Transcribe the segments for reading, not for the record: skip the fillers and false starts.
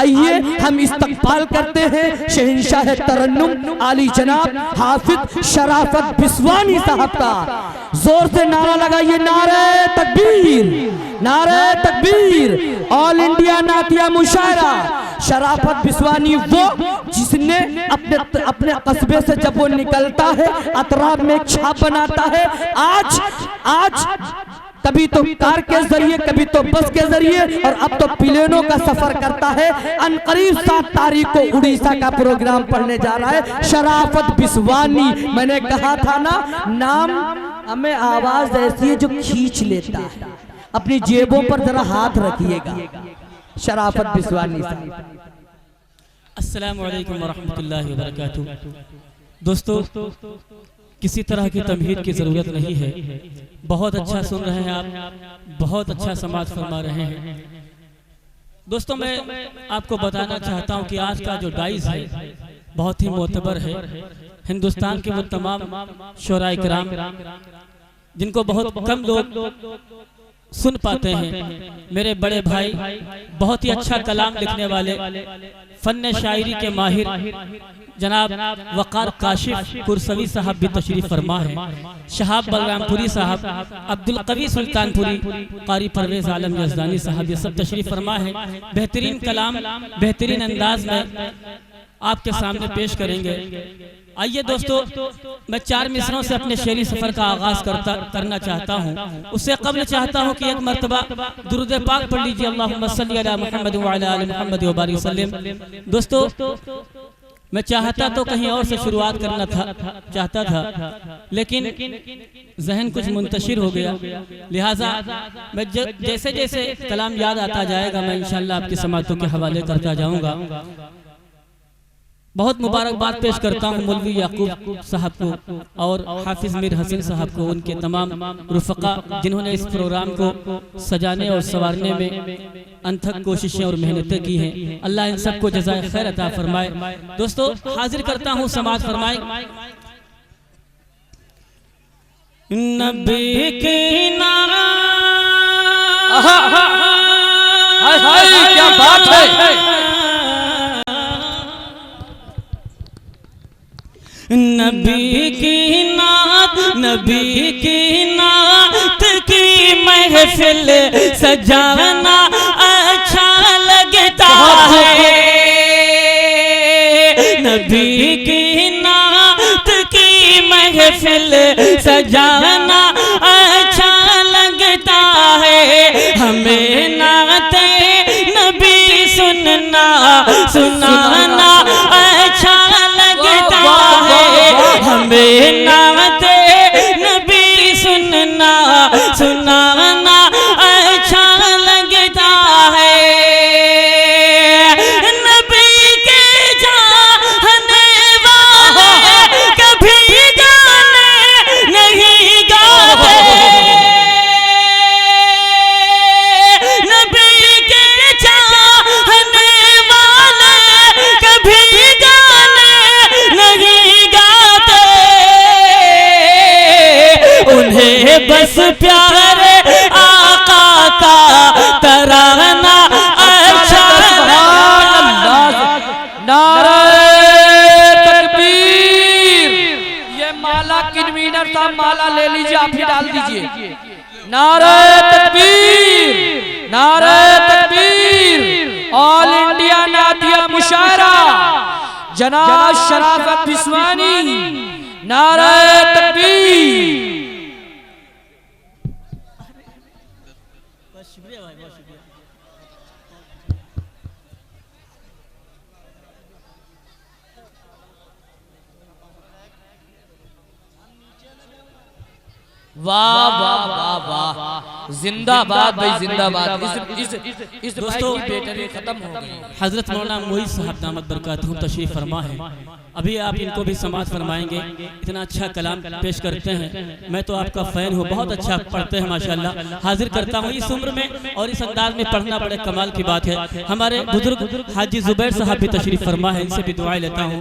आइए हम इस्तकबाल करते हैं शहंशाह तरन्नुम आली जनाब हाफिज शराफत बिस्वानी साहब का। जोर से नारा लगाइए, नारे तकबीर, नारे तकबीर। ऑल इंडिया नातिया मुशायरा शराफत बिस्वानी वो जिसने अपने कस्बे से जब वो निकलता है अतराफ में एक छाप बनाता है। आज कभी तो कार के जरिए, कभी तो बस के जरिए, और अब तो प्लेनों का सफर करता है। अनकरीब 7 तारीख को उड़ीसा का प्रोग्राम पढ़ने जा रहा है शराफत बिस्वानी। मैंने कहा था ना, नाम हमें आवाज ऐसी है जो खींच लेता है। अपनी जेबों पर जरा हाथ रखिएगा। शराफत बिस्वानी साहब। अस्सलामु अलैकुम वरहमतुल्लाहि वबरकातुहू। दोस्तों, किसी तरह की तमहीद की ज़रूरत नहीं है। बहुत अच्छा सुन रहे हैं आप, बहुत अच्छा समाज फरमा रहे हैं। दोस्तों, मैं आपको बताना चाहता हूं कि आज का जो डाइस है बहुत ही मोतबर है। हिंदुस्तान के वो तमाम शोराए किराम जिनको बहुत कम लोग सुन पाते हैं, मेरे बड़े भाई बहुत ही अच्छा कलाम लिखने वाले, फन शायरी के माहिर जनाब वकार काशिफ कुरसवी साहब भी तशरीफ फरमा है। शहाब बलरामपुरी साहब, अब्दुल कवी सुल्तानपुरी, कारी परवेज आलम यज़दानी साहब, ये सब तशरीफ फरमा है। बेहतरीन कलाम बेहतरीन अंदाज में आपके सामने पेश करेंगे। आइए दोस्तों, मैं 4 मिसरों से अपने शेरी सफर का आगाज करना चाहता हूँ। उससे कबल चाहता हूँ कि एक मर्तबा दुरूद पाक पढ़ लीजिए, अल्लाहुम्मा सल्ली अला मुहम्मद व अला आलि मुहम्मद व बारिक वसल्लम। दोस्तों, मैं चाहता तो कहीं और से शुरुआत करना चाहता था, लेकिन जहन कुछ मुंतशिर हो गया। लिहाजा मैं जैसे जैसे कलाम याद आता जाएगा मैं इंशाअल्लाह आपकी समातों के हवाले करता जाऊंगा। बहुत मुबारकबाद पेश करता हूँ मौलवी याकूब साहब को और हाफिज मीर हसन साहब को, उनके तमाम रुफ़क़ा जिन्होंने इस प्रोग्राम को सजाने और संवारने में अनथक कोशिशें और मेहनतें की हैं। अल्लाह इन सबको जज़ाए खैर अता फरमाए। दोस्तों, हाजिर करता हूँ समाज फरमाए। नबी की नारा, क्या बात है। नबी की नात, नबी की नात की महफिल सजाना अच्छा लगता है। नबी की नात की महफिल सजाना अच्छा लगता है। हमें नाते नबी सुनाना अच्छा लगता है। हमें नाते नबी सुनाना अच्छा लगता है। नबी के चाहने वाले कभी गाने नहीं गाते। नबी के चाहने वाले कभी गाने नहीं गाते। उन्हें बस प्यारे आका का तराना अच्छा नारे तकबीर। ये माला कन्वीनर साहब माला ले लीजिए, आप ही डाल दीजिए। नारे तकबीर, नारे तकबीर। ऑल इंडिया नातिया मुशायरा जनाब शराफत बिस्वानी, नारे तकबीर। वाह वाह वाह वाह, जिंदाबाद भाई जिंदाबाद। इस दोस्तों की बैटरी खत्म हो गई। हजरत मौलाना मोईद साहब दामत बरकातहू तशरीफ फरमा है। अभी आप इनको भी समाज फरमाएंगे। इतना अच्छा कलाम पेश करते हैं, मैं तो आपका फैन हूँ, बहुत अच्छा पढ़ते हैं माशाल्लाह। हाजिर करता हूँ इस उम्र में और इस अंदाज में पढ़ना बड़े कमाल की बात है। हमारे बुजुर्ग हाजी जुबैर साहब भी तशरीफ फरमा है, इनसे भी दुआएं लेता हूँ।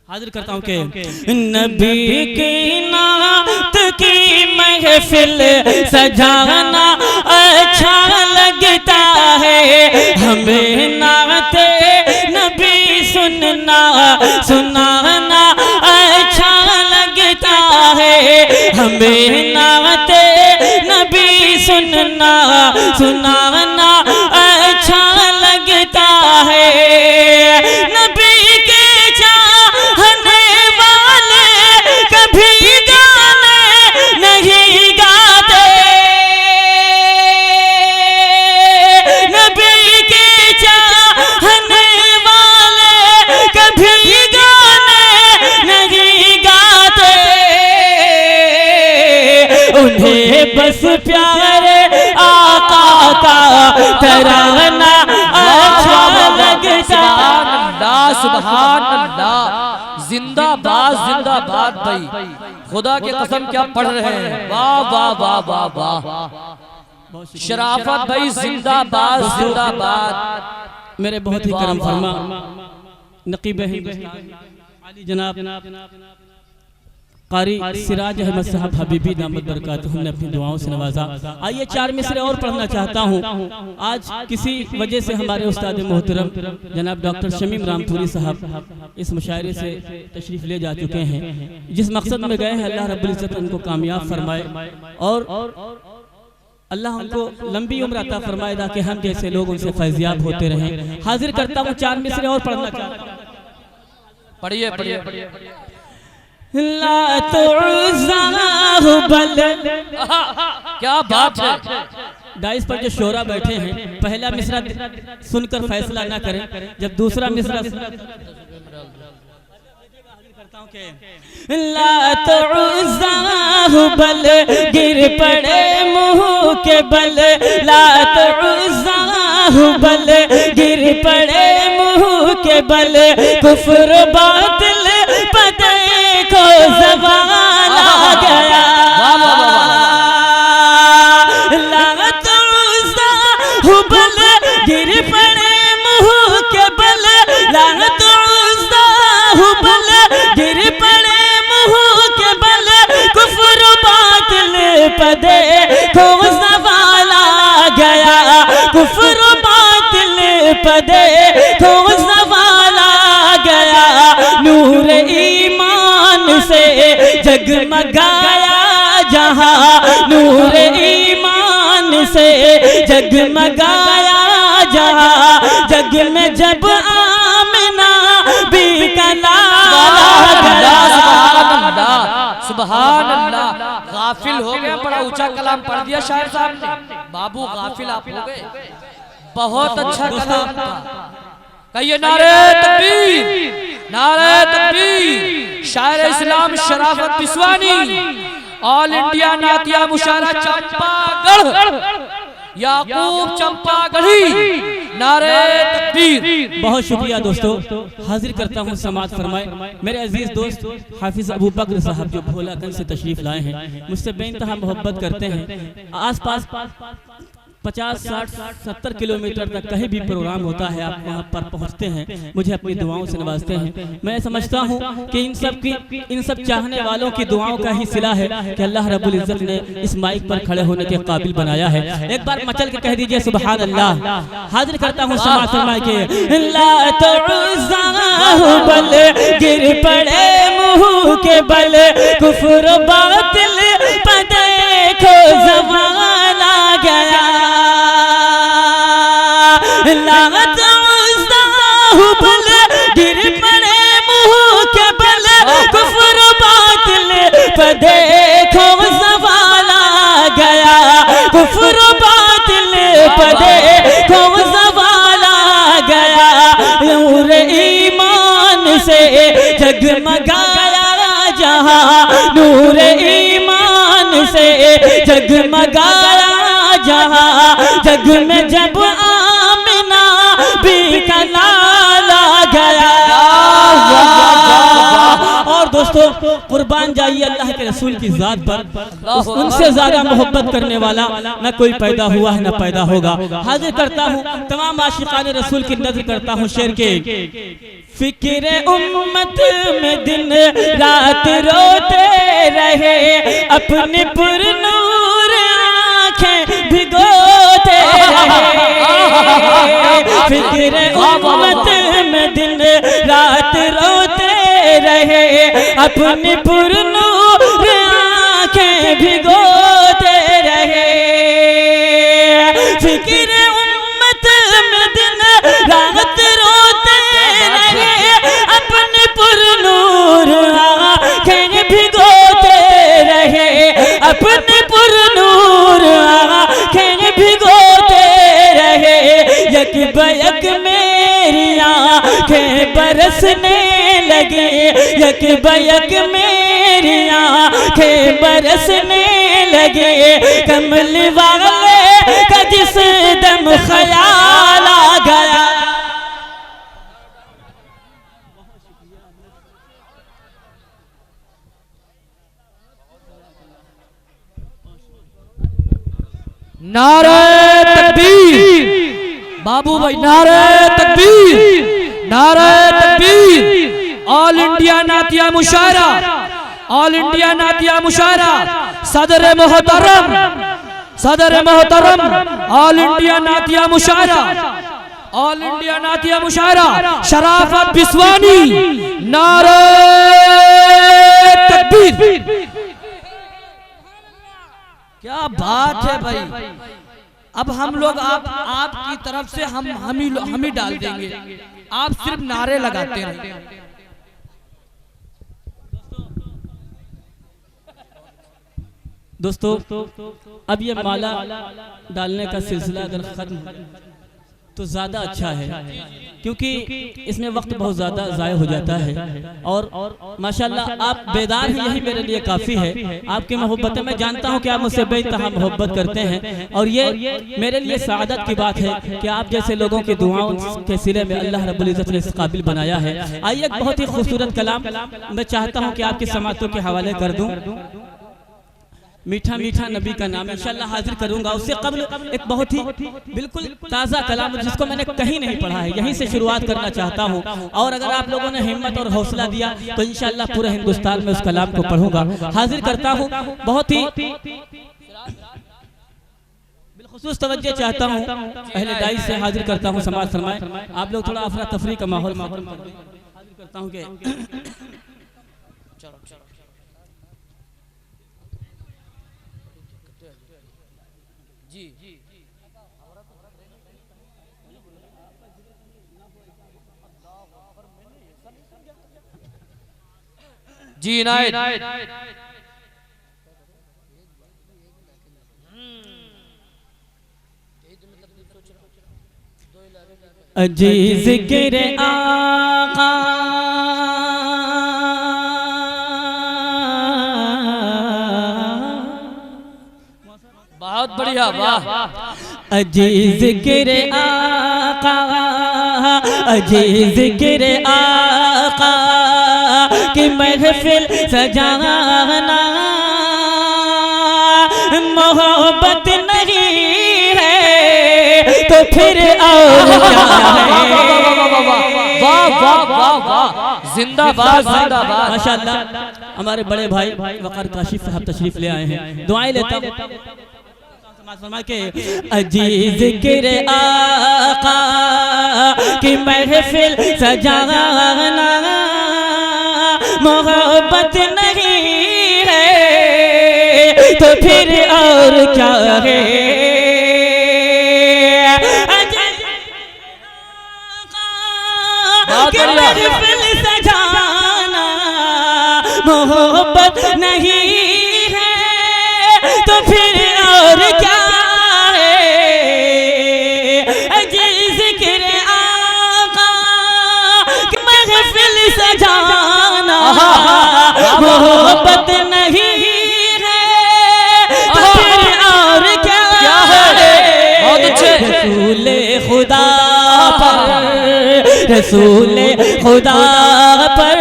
हाजिर करता हूँ कि नबी की नात की महफिल सजाना अच्छा लगता है, हमें नात नबी सुनना सुनाना अच्छा लगता है, हमें नात नबी सुनना सुनाना अच्छा लगता है। नबी के चाहने वाले कभी गाने नहीं गाते, नबी के चाहने वाले कभी गाने नहीं गाते, उन्हें बस प्यारे आका का तराना अच्छा लगता। सुभान अल्लाह, जिंदाबाद जिंदाबाद भाई, खुदा की कसम क्या पढ़ रहे हैं, वाह वाह वाह वाह वाह, शराफत भाई जिंदाबाद जिंदाबाद। मेरे बहुत ही करम फरमा नकीब आली जनाब कारी सिराज अहमद साहब हबीबी दामद बरकातहू ने अपनी दुआओं से नवाजा। आइए 4 मिसरे और पढ़ना चाहता हूँ। आज किसी वजह से हमारे उस्ताद मोहतरम जनाब डॉक्टर शमीम रामपुरी साहब इस मुशायरे से तशरीफ ले जा चुके हैं। जिस मकसद में गए हैं अल्लाह रब्बुल इज्जत उनको कामयाब फरमाए और अल्लाह हमको लंबी उम्र अता फरमाए ताकि हम जैसे लोग उनसे फैज़याब होते रहें। हाजिर करता हूँ 4 मिसरे और पढ़ना चाहता हूँ। पढ़िए पढ़िए पढ़िए। लात उज़्ज़ा हुबल, क्या बात है। डाइस पर जो शोरा बैठे हैं पहला मिसरा सुनकर फैसला ना करें, जब दूसरा मिसरा लात उज़्ज़ा हुबल गिर पड़े मुँह के बल, लात उज़्ज़ा हुबल गिर पड़े मुँह के बल, कुफ्र बातिल पते को ज़वाल आ गया। लात उज़्ज़ा हुबल गिर पड़े मुँह के बल, लात उज़्ज़ा हुबल गिर पड़े मुँह के बल, कुफ्र बातिल पते को ज़वाल आ गया, कुफ्र बातिल पते को ज़वाल आ गया। नूर ईमान से जगमगाया जहाँ, नूर ईमान से जगमगाया जहाँ, जग में जब आमिना भी का सुभान अल्लाह। गाफिल हो गए, बड़ा ऊंचा कलाम पढ़ दिया शायर साहब ने। बाबू गाफिल आप हो गए, बहुत अच्छा कलाम था। कहिए नारे तकबीर, नारे तकबीर। शायर इस्लाम शराफत बिस्वानी, ऑल इंडिया नातिया मुशायरा चंपागढ़, याकूब चंपागढ़ी, नारे तकबीर। बहुत शुक्रिया दोस्तों। हाजिर करता हूँ समाअत फरमाए मेरे अजीज दोस्त हाफिज अबू बकर साहब जो भोलागंज से तशरीफ लाए हैं, मुझसे बेइंतहा मोहब्बत करते हैं। आसपास 50-60-70 किलोमीटर तक कहीं भी प्रोग्राम होता है आप वहाँ पर पहुँचते हैं, मुझे अपनी दुआओं से नवाजते हैं। मैं समझता हूँ कि इन सब चाहने वालों की दुआओं का ही सिला है कि अल्लाह रब्बुल इज्जत ने इस माइक पर खड़े होने के काबिल बनाया है। एक बार मचल के कह दीजिए सुभान अल्लाह। हाजिर करता हूँ समाअत फरमाए के लात उज़्ज़ा हुबल गिर पड़े मुँह के बल, कुफ्र बातिल पते को ज़वाल आ गया। लात उज़्ज़ा हुबल गिर पड़े मुँह के बल, कुफ्र बातिल पते को ज़वाल आ गया, कुफ्र बातिल पते को ज़वाल आ गया। नूर ईमान से जगमगाया जहाँ, नूर ईमान से जगमगाया जहाँ, जग में जब आमिना भी का लाला गया। और दोस्तों कुर्बान जाइए अल्लाह के रसूल की जात पर, उनसे ज्यादा मोहब्बत करने वाला न कोई पैदा हुआ है न पैदा होगा। हाजिर करता हूँ तमाम आशिकान रसूल की नज़र करता हूँ शेर के। फिक्र उम्मत में दिन रात रोते रहे, अपनी पुरनूर आँखें भिगोते रहे। फिक्र उम्मत में दिन रात रोते रहे, अपनी पुरनूर आँखें भिगोते रहे। फिक्र उम्मत में दिन रात रोते रहे, अपने पुरनूर आँखें भिगोते रहे, अपने पुरनूर आँखें भिगोते रहे। यक बयक मेरी आँखें बरसने लगे, यक बयक मेरी आँखें बरसने लगे। कमल वाले का जिस दम ख्याल आ गया। नारे तकबीर, बाबू भाई नारे तकबीर, नारे तकबीर। ऑल इंडिया नातिया मुशायरा, ऑल इंडिया नातिया मुशायरा, सदर मोहतरम, सदर मोहतरम, ऑल इंडिया नातिया मुशायरा, ऑल इंडिया नातिया मुशायरा शराफत बिस्वानी, नारे तकबीर। क्या बात है भाई। अब हम लोग आपकी तरफ से हम ही डाल देंगे, आप सिर्फ नारे लगाते रहे। दोस्तों अब ये माला डालने का सिलसिला अगर खत्म तो ज़्यादा अच्छा है, क्योंकि इसमें वक्त बहुत ज़्यादा ज़ाय हो जाता है। और माशाल्लाह आप बेदार हैं, यही मेरे लिए काफ़ी है। आपकी मोहब्बत है, मैं जानता हूँ कि आप मुझसे बेइंतहा मोहब्बत करते हैं, और ये मेरे लिए सआदत की बात है कि आप जैसे लोगों की दुआओं के सिले में अल्लाह रब्बुल इज़्ज़त ने इस काबिल बनाया है। आइए एक बहुत ही खूबसूरत कलाम मैं चाहता हूँ कि आपकी समातों के हवाले कर दूँ। मीठा मीठा नबी का नाम इंशाल्लाह हाजिर करूंगा। उससे कबल एक बहुत ही बिल्कुल ताज़ा कलाम जिसको मैंने कहीं नहीं पढ़ा है, यहीं से शुरुआत करना चाहता हूँ। और अगर आप लोगों ने हिम्मत और हौसला दिया तो इंशाल्लाह पूरे हिंदुस्तान में उस कलाम को पढ़ूंगा। हाजिर करता हूँ, बहुत ही बिलखुसूस तवज्जो चाहता हूँ, अहले दाई से हाजिर करता हूँ। समाज फरमाए, आप लोग थोड़ा अफरा तफरी का माहौल हाजिर करता हूँ कि जी नायत। अजी ज़िक्र आका बहुत बढ़िया, वाह। अजी ज़िक्र आका, अजी ज़िक्र आका कि महफिल सजाना मोहब्बत नहीं है तो फिर और क्या है। वाह वाह वाह वाह, जिंदाबाद जिंदाबाद। माशाअल्लाह हमारे बड़े भाई वकार काशिफ साहब तशरीफ ले आए हैं, दुआएं लेता हूं के। अजी ज़िक्र आका कि महफिल सजाना मोहब्बत नहीं है तो फिर और क्या है। महफिल सजाना मोहब्बत नहीं है तो फिर और क्या है। अजी ज़िक्र आका कि महफिल सजाना मोहब्बत नहीं है तो फिर और क्या है। रसूल खुदा पर, रसूल खुदा पर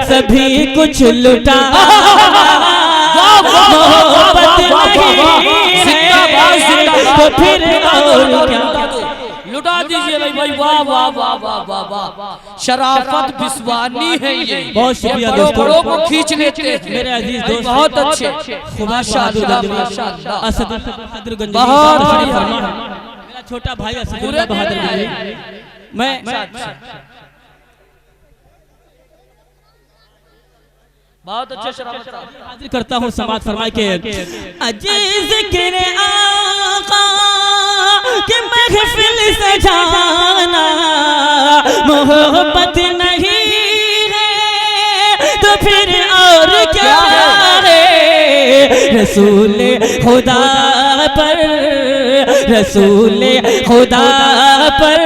सभी कुछ लुटा मोहब्बत नहीं है तो फिर और क्या। लुटा दीजिए भाई भाई, वाह वाह वाह वाह वाह वाह, शराफत बिस्वानी है ये। बहुत शुक्रिया बड़ों दोस्तों, बड़ों को खींच लेते हैं मेरे अजीज दोस्त, बहुत अच्छे, माशाअल्लाह, मेरा छोटा भाई असदुल्लाह बहादुर गंजवी। मैं बहुत अच्छे शराफत हाजिर करता हूँ समाज फरमाए के अजीज ज़िक्र आका के महफिल सजाना, मोहब्बत नहीं है तो फिर और क्या है। रसूल खुदा पर, रसूल खुदा पर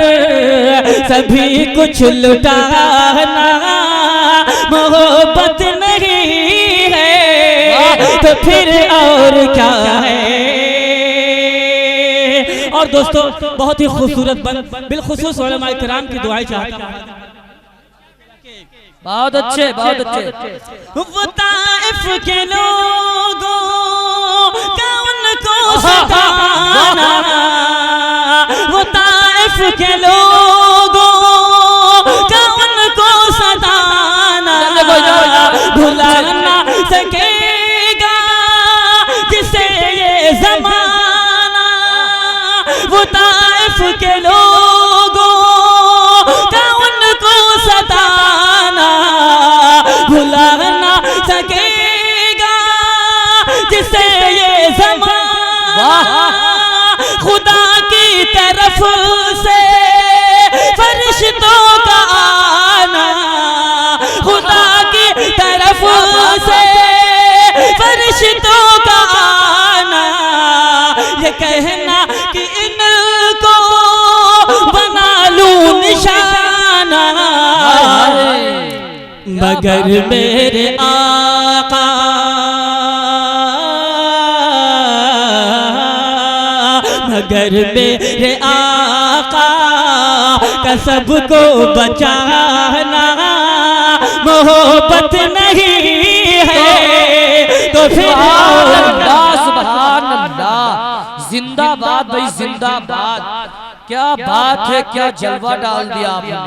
सभी कुछ लुटाना, मोहब्बत नहीं है तो फिर और क्या है। और दोस्तों बहुत ही खूबसूरत बंद बिलखुसूस उलमा इकराम की दुआएं चाहता हूं। बहुत अच्छे बहुत अच्छे। वो ताइफ के लोगों का उनको सताना, वो ताइफ के लोगों का उनको सताना, भुला ना सकेगा जिसे ये ज़माना। वो ताइफ के लोगों का उनको सताना, भुला ना सकेगा जिसे ये ज़माना। खुदा की तरफ से फरिश्तों का आना, खुदा की तरफ से फरिश्तों का आना, ये कहना कि इनको बना लूं निशाना, मगर मेरे आका मगर मेरे आका का सबको बचाना, मोहब्बत नहीं है तो फिर सुभान अल्लाह, जिंदाबाद भाई जिंदाबाद। क्या बात है, क्या जलवा डाल दिया आपने,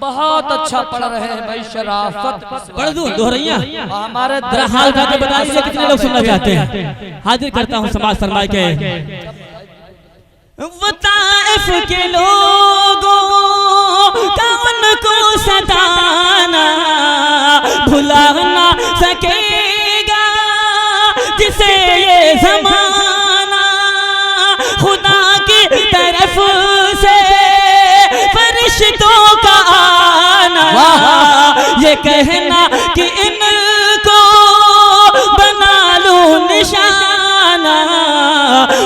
बहुत अच्छा पढ़ रहे हैं भाई। शराफत पढ़ दूं दोहराइया, हमारे हाल खा के बता दीजिए कितने लोग सुनना चाहते हैं। हाजिर करता हूँ समाज फरमाए के वो ताइफ के लोगों का उनको सताना, भुला ना सकेगा जिसे ये ज़माना। खुदा की तरफ से फरिश्तों का आना, ये कहना कि इनको बना लूं निशाना,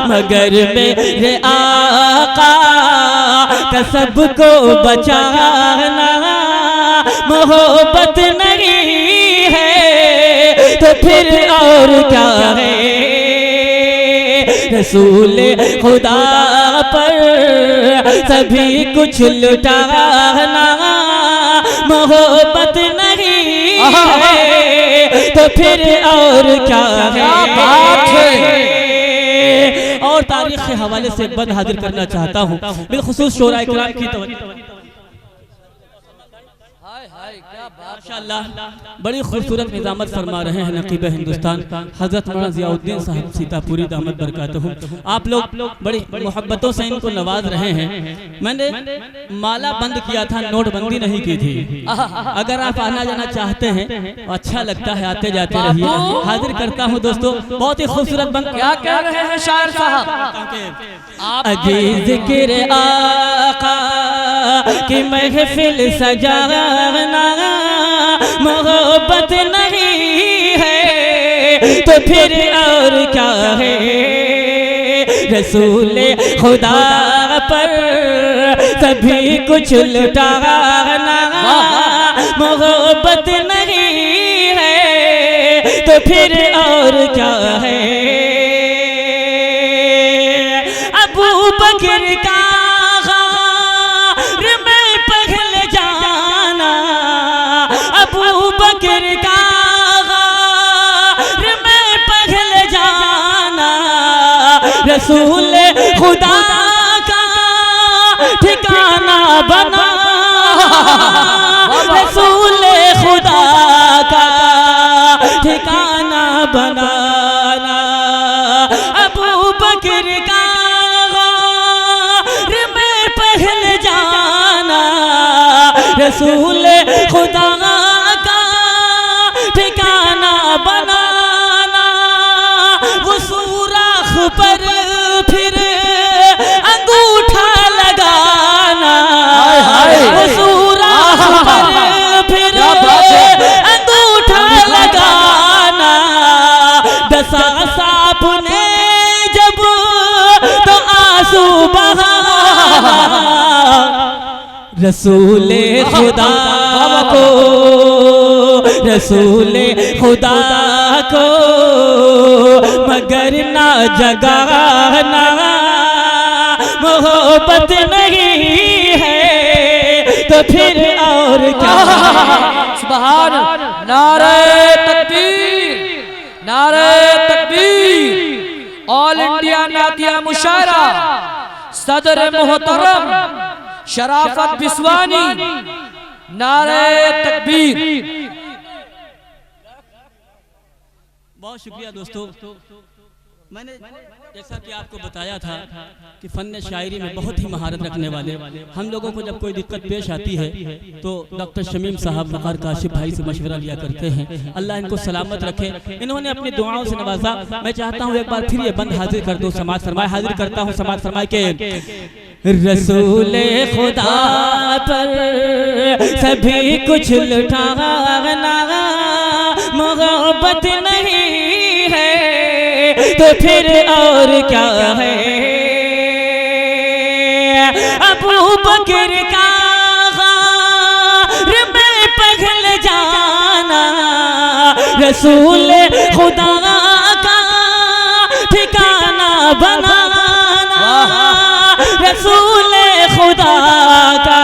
मगर मेरे आका का सबको बचाना, मोहब्बत नहीं है तो फिर और क्या है। रसूल खुदा पर सभी कुछ लुटाना, मोहब्बत नहीं है तो फिर और क्या है। और तारीख के हवाले से बंद हाजिर करना चाहता हूँ बिलखुसूस शोरा इकराम की तवज्जो। माशाअल्लाह बड़ी खूबसूरत निज़ामत फरमा रहे हैं नकीब हिंदुस्तान हज़रत मौलाना ज़ियाउद्दीन साहब सीतापुरी दामद बरकातहू। आप लोग बड़ी मोहब्बतों से इनको नवाज रहे हैं। मैंने माला बंद किया था, नोटबंदी नहीं की थी। अगर आप आना जाना चाहते हैं अच्छा लगता है, आते जाते रहिए। हाजिर करता हूँ दोस्तों, बहुत ही खूबसूरत बंद। क्या कह रहे हैं शायर साहब? अजीज ज़िक्र आका की महफिल सजाना, मोहब्बत नहीं है तो फिर और क्या है। रसूल खुदा पर सभी कुछ लुटाना, मोहब्बत नहीं है तो फिर और क्या है। अबू बकर का गार में पहले जाना, अबू बकर का गार में पहले जाना, रसूल खुदा का बना रसूल खुदा का ठिकाना बनाना, अबू बकर का गार में पहले जाना, रसूल खुदा का ठिकाना बनाना, वो सुराख पर फिर अंगूठा लगाना, वो सुराख पर फिर अंगूठा लगाना, दसा सांप ने जब तो आंसू बहाना, रसूले खुदा को, रसूले खुदा को मगर ना जगाना, मोहब्बत नहीं है तो फिर और क्या। सुभान, नारे तकबीर, नारे तकबीर। ऑल इंडिया नातिया मुशायरा सदर मोहतरम शराफत बिस्वानी, नारे तकबीर। बहुत शुक्रिया दोस्तों। मैंने जैसा कि आपको बताया था कि फ़न शायरी में बहुत ही महारत रखने वाले हम लोगों को जब कोई दिक्कत पेश आती है तो डॉक्टर शमीम साहब फ़खर काशिफ भाई से मशवरा लिया करते हैं। अल्लाह इनको सलामत रखे। इन्होंने अपनी दुआओं से नवाजा। मैं चाहता हूँ एक बार फिर ये बंद हाजिर कर दो, समाज फरमाए। हाजिर करता हूँ समाज फरमाए के रसूले खुदा पर सभी कुछ लुटाना, मोहब्बत नहीं है तो फिर और क्या है। अबू बकर का गार में पिघल जाना, रसूल खुदा का ठिकाना बनाना, रसूल खुदा का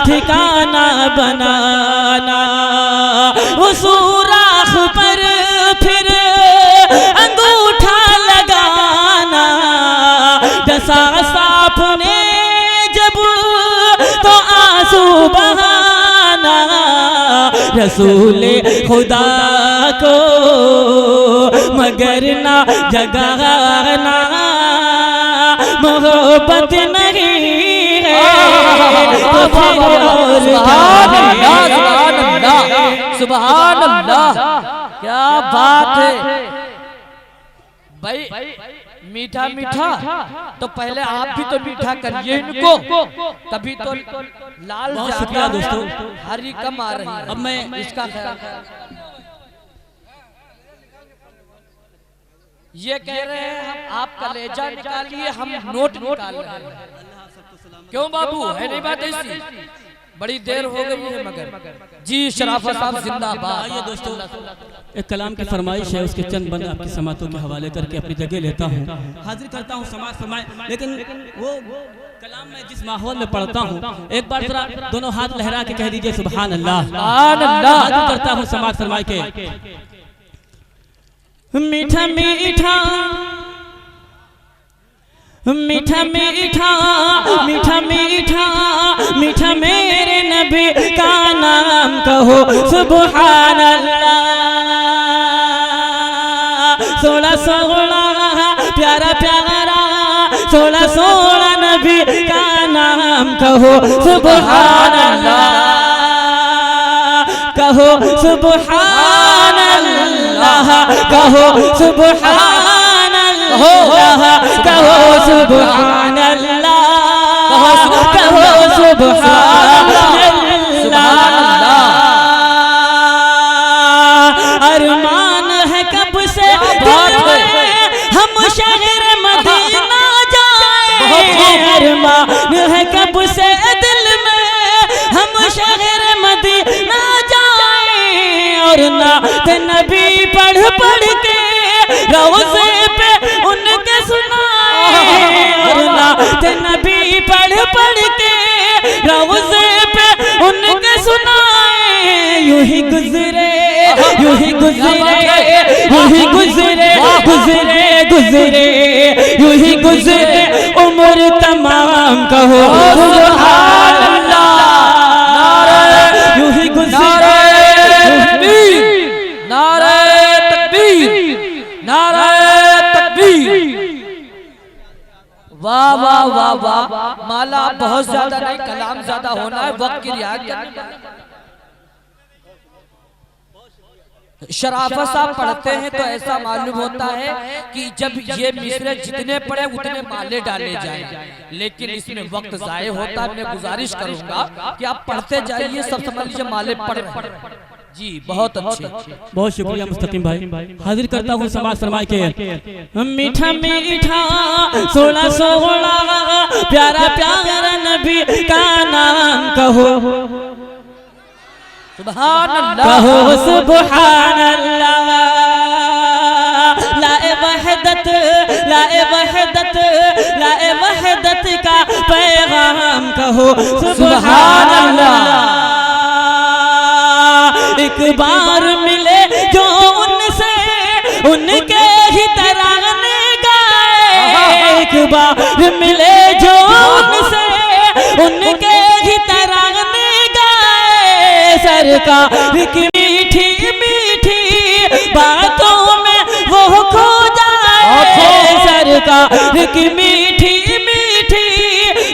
ठिकाना बनाना, वो सुराख पर फिर अंगूठा लगाना, दसा सांप ने जब तो आंसू बहाना, रसूल खुदा को मगर ना जगाना, मोहब्बत नहीं है तो फिर और सुभान अल्लाह, क्या बात है भाई। मीठा मीठा तो पहले आप भी तो मीठा करिए इनको, कभी तो लाल शुक्रिया दोस्तों। हरी कम आ रही है, अब मैं इसका ख्याल। ये कह रहे हैं आप कलेजा निकालिए, हम नोट निकाल रहे हैं। क्यों बाबू, है नहीं बात ऐसी? बड़ी देर हो गई है मगर जी। शराफत साहब जिंदाबाद। आइए दोस्तों, एक कलाम की फरमाइश है, उसके चंद बंद आपकी समातों के हवाले करके अपनी जगह लेता हूँ, हाजिर करता हूँ समाज फरमाए। लेकिन वो कलाम मैं जिस माहौल में पढ़ता हूँ, एक बार जरा दोनों हाथ लहरा के कह दीजिए सुभान अल्लाह। हाजिर करता हूँ समाज फरमाए के मीठा मीठा मीठा मीठा मीठा मीठा मीठा मेरे नबी का नाम कहो सुभान अल्लाह। सोला सोला प्यारा प्यारा सोला सोला नबी का नाम कहो सुभान अल्लाह, कहो सुभान अल्लाह, कहो सुभान अल्लाह, कहो सुभान अल्लाह, कहो सुभान अल्लाह। अरमान है कब से दिल में हम शहर मदीना जाए, अरमान है कब से दिल में हम शहर मदीना जाए, और नात नबी पढ़ पढ़ के रोज़े पे उनके सुनाए, और नात नबी पढ़ पढ़ के रोज़े पे उनके सुनाए। यूं ही गुजरे यूं ही गुजरे यूं ही गुजरे गुजरे गुजरे यूं ही गुजरे उम्र उम्र तमाम कहो सुभान अल्लाह। यूं ही गुज़रे नारे तकबीर, नारे तकबीर। वाह वाह वाह वाह। माला बहुत ज्यादा नहीं, कलाम ज्यादा होना है, वक्त की रियायत करनी है। शराफत साहब पढ़ते हैं तो ऐसा मालूम होता है कि जब ये मिसरे जितने पढ़े उतने माले डाले जाएं, लेकिन इसमें वक्त जाये होता है। मैं गुजारिश करूंगा कि आप पढ़ते जाइए, सब समझ लीजिए माले पढ़ रहे हैं जी। बहुत अच्छे, बहुत शुक्रिया मुस्तकीम भाई। हाजिर करता हूँ समाज फरमाए के मीठा मीठा सोला सोला प्यारा प्यारा नबी का नाम कहो सुभान अल्लाह, कहो सुभान अल्लाह। लाए वहदत, लाए वहदत, लाए वहदत का पैगाम कहो सुभान अल्लाह। एक बार मिले जो उनसे उनके ही तराने गाए, एक बार मिले जो उनसे उनके ही तराने गाए। सरकार की मीठी मीठी बातों में वो खो जाए, सरकार की मीठी मीठी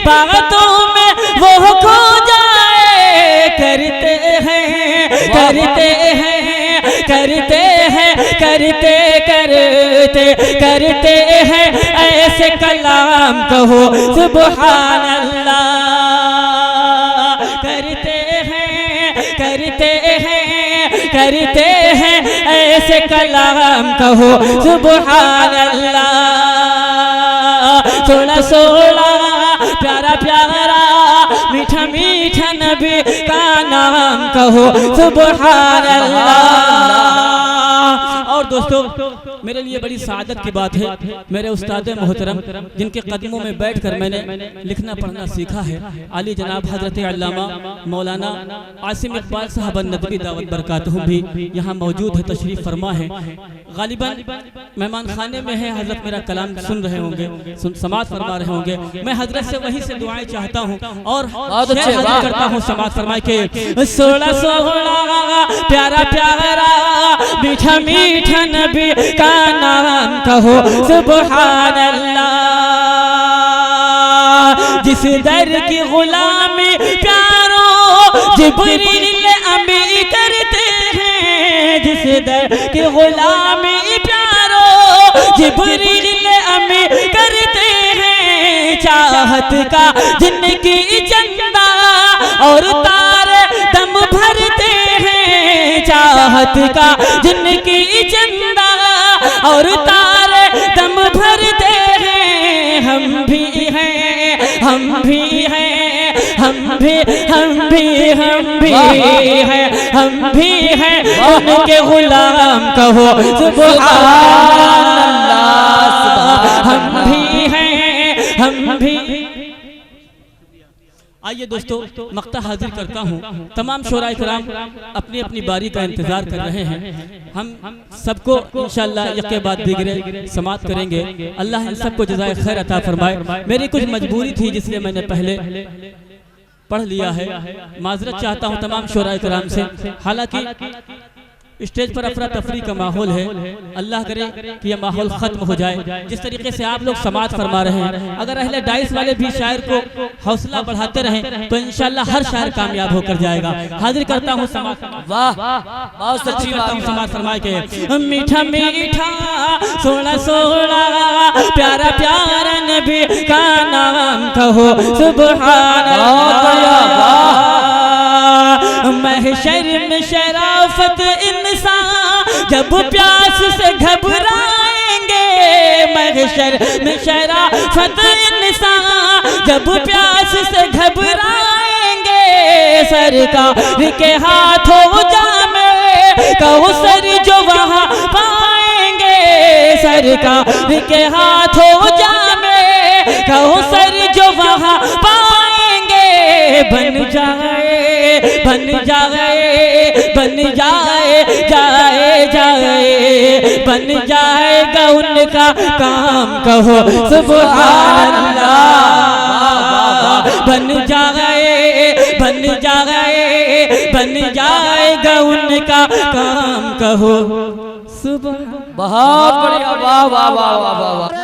बातों में वो खो जाए। करते हैं करते हैं करते हैं करते करते करते हैं ऐसे कलाम कहो सुभान अल्लाह। करते हैं करते हैं करते हैं ऐसे कलाम कहो सुभान अल्लाह। सोला सोला प्यारा प्यारा मीठा मीठा नबी का नाम कहो सुभान अल्लाह। और दोस्तों मेरे लिए बड़ी सादत की बात है, मेरे उस्ताद मोहतरम जिनके कदमों में बैठकर मैंने लिखना पढ़ना सीखा है, आली जनाब हजरत अल्लामा मौलाना आसिम इकबाल साहब नदवी दावत बरकातहू भी यहाँ मौजूद है, तशरीफ फरमा है। गालिबन मेहमान खाने में है, हजरत मेरा कलाम सुन रहे होंगे, समाज फरमा रहे होंगे। मैं हजरत से वहीं से दुआएं चाहता हूँ और करता हूँ समाज फरमाए के सोला सोला प्यारा प्यारा मीठा मीठा नबी का नाम कहो सुभान अल्लाह। जिस दर की गुलामी प्यारों जिब्रील अमी करते हैं, जिस दर की गुलामी प्यारों जिब्रील अमी करते हैं। चाहत का जिनकी चंदा और तारे दम भरते हैं, चाहत का जिनकी चंदा और तारे दम भरते हैं। हम भी हैं हम भी हैं हम भी हम भी हम भी हैं हम भी हैं उनके गुलाम कहो सुभान अल्लाह। हम भी हैं हम भी। आइए दोस्तों मक्ता हाजिर करता हूँ। तमाम शोराए किराम अपनी अपनी बारी का इंतजार कर रहे हैं। हम सबको इंशाअल्लाह यके बाद दिगरे समाप्त करेंगे। अल्लाह इन सबको जज़ाए खैर अता फरमाए। मेरी कुछ मजबूरी थी जिसलिए मैंने पहले पढ़ लिया है, माजरत चाहता हूँ तमाम शोराए किराम से। हालांकि स्टेज पर अफरा तफरी का माहौल है, अल्लाह करे कि यह माहौल खत्म हो जाए। जिस तरीके से आप लोग समाज फरमा रहे हैं, अगर अहले डाइस वाले भी शायर को हौसला बढ़ाते रहें तो इंशाअल्लाह हर शायर कामयाब होकर जाएगा। हाजिर करता हूँ समाज। वाह बहुत सच्ची बात। समाज फरमाए के मीठा मीठा सोला सोला प्यारा प्यारा नबी का नाम कहो सुभान अल्लाह। महशर में शराफत इंसान जब प्यास से घबराएंगे, महशर में शराफत इंसान जब प्यास से घबराएंगे। सरकार के हाथों जामे कौसर जो वहाँ पाएंगे, सरकार के हाथों जामे कौसर जो वहाँ पाएंगे। बन जाए बन जाए बन जाए जाए बन जाएगा उनका काम, कहो सुभान अल्लाह। बन जाएगा उनका काम, कहो सुभान। बहुत बढ़िया, वाह वाह वाह वाह वाह।